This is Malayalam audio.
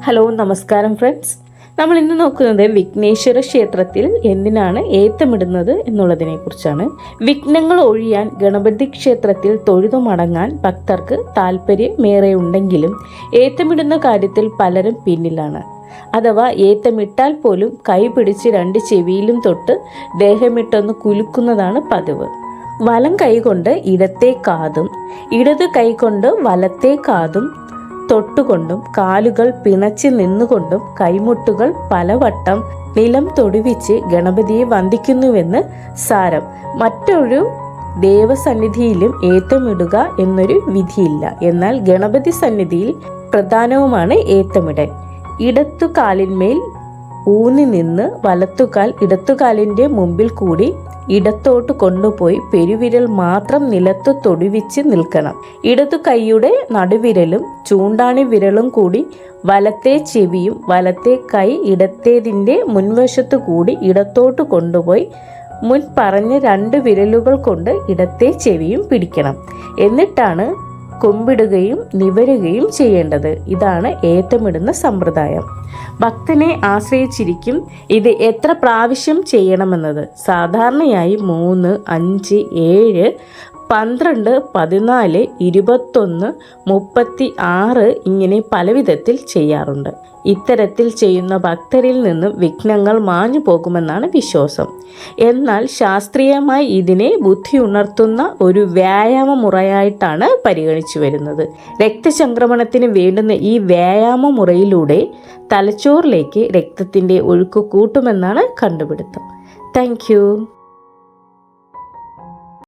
ഹലോ നമസ്കാരം ഫ്രണ്ട്സ്. നമ്മൾ ഇന്ന് നോക്കുന്നത് വിഘ്നേശ്വര ക്ഷേത്രത്തിൽ എന്തിനാണ് ഏത്തമിടുന്നത് എന്നുള്ളതിനെ കുറിച്ചാണ്. വിഘ്നങ്ങൾ ഒഴിയാൻ ഗണപതി ക്ഷേത്രത്തിൽ തൊഴുതു മടങ്ങാൻ ഭക്തർക്ക് താല്പര്യമേറെ ഉണ്ടെങ്കിലും ഏത്തമിടുന്ന കാര്യത്തിൽ പലരും പിന്നിലാണ്. അഥവാ ഏത്തമിട്ടാൽ പോലും കൈ പിടിച്ച് രണ്ട് ചെവിയിലും തൊട്ട് ദേഹമിട്ടൊന്ന് കുലുക്കുന്നതാണ് പതിവ്. വലം കൈകൊണ്ട് ഇടത്തെ കാതും ഇടത് കൈകൊണ്ട് വലത്തെ കാതും തൊട്ടുകൊണ്ടും കാലുകൾ പിണച്ച് നിന്നുകൊണ്ടും കൈമുട്ടുകൾ പലവട്ടം നിലം തൊടുവിച്ച് ഗണപതിയെ വന്ദിക്കുന്നുവെന്ന് സാരം. മറ്റൊരു ദേവസന്നിധിയിലും ഏത്തമിടുക എന്നൊരു വിധിയില്ല. എന്നാൽ ഗണപതി സന്നിധിയിൽ പ്രധാനവുമാണ് ഏത്തമിടൽ. ഇടത്തുകാലിന്മേൽ ഊന്നി നിന്ന് വലത്തുകാൽ ഇടത്തുകാലിൻ്റെ മുമ്പിൽ കൂടി ഇടത്തോട്ട് കൊണ്ടുപോയി പെരുവിരൽ മാത്രം നിലത്ത് തൊടുവിച്ച് നിൽക്കണം. ഇടതു കൈയുടെ നടുവിരലും ചൂണ്ടാണി വിരലും കൂടി വലത്തെ ചെവിയും വലത്തെ കൈ ഇടത്തേതിൻ്റെ മുൻവശത്തു കൂടി ഇടത്തോട്ട് കൊണ്ടുപോയി മുൻ പറഞ്ഞ രണ്ട് വിരലുകൾ കൊണ്ട് ഇടത്തെ ചെവിയും പിടിക്കണം. എന്നിട്ടാണ് കുമ്പിടുകയും നിവരുകയും ചെയ്യേണ്ടത്. ഇതാണ് ഏത്തമിടുന്ന സമ്പ്രദായം. ഭക്തനെ ആശ്രയിച്ചിരിക്കും ഇത് എത്ര പ്രാവശ്യം ചെയ്യണമെന്നത്. സാധാരണയായി 3, 5, 7, 12, 14, 21, 36 ഇങ്ങനെ പലവിധത്തിൽ ചെയ്യാറുണ്ട്. ഇത്തരത്തിൽ ചെയ്യുന്ന ഭക്തരിൽ നിന്നും വിഘ്നങ്ങൾ മാഞ്ഞു പോകുമെന്നാണ് വിശ്വാസം. എന്നാൽ ശാസ്ത്രീയമായി ഇതിനെ ബുദ്ധി ഉണർത്തുന്ന ഒരു വ്യായാമ മുറയായിട്ടാണ് പരിഗണിച്ചു വരുന്നത്. രക്തചംക്രമണത്തിന് വേണ്ടുന്ന ഈ വ്യായാമ മുറയിലൂടെ തലച്ചോറിലേക്ക് രക്തത്തിൻ്റെ ഒഴുക്ക് കൂട്ടുമെന്നാണ് കണ്ടുപിടുത്തം. താങ്ക്